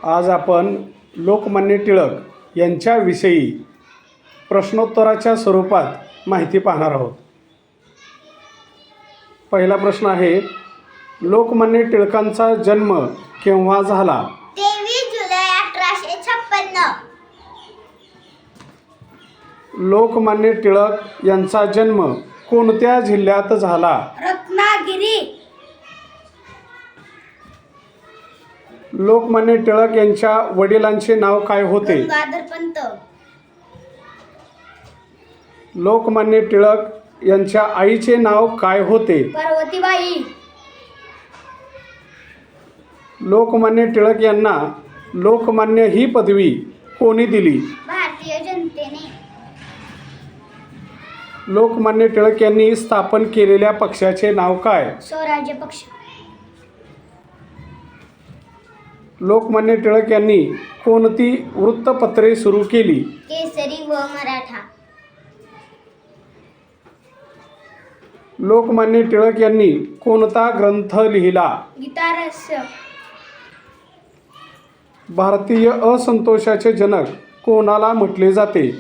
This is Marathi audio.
आज आपण लोकमान्य टिळक यांच्याविषयी प्रश्नोत्तराच्या स्वरूपात माहिती पाहणार आहोत. पहिला प्रश्न आहे, लोकमान्य टिळकांचा जन्म केव्हा झाला? 23 जुलै 1856. लोकमान्य टिळक यांचा जन्म कोणत्या जिल्ह्यात झाला? रत्नागिरी. लोकमान्य टिळक यांच्या वडिलांचे नाव काय होते? गंगाधर पंत. लोकमान्य टिळक यांच्या आईचे नाव काय होते? पार्वतीबाई. लोकमान्य टिळक यांना लोकमान्य ही पदवी कोणी दिली? भारतीय जनतेने. लोकमान्य टिळक यांनी स्थापन केलेल्या पक्षाचे नाव काय? स्वराज्य पक्ष. लोकमान्य टिळक यांनी कोणती वृत्तपत्रे सुरू केली? केसरी व मराठा. लोकमान्य टिळक यांनी कोणता ग्रंथ लिहिला? गीतारहस्य. भारतीय असंतोषाचे जनक कोणाला म्हटले जाते?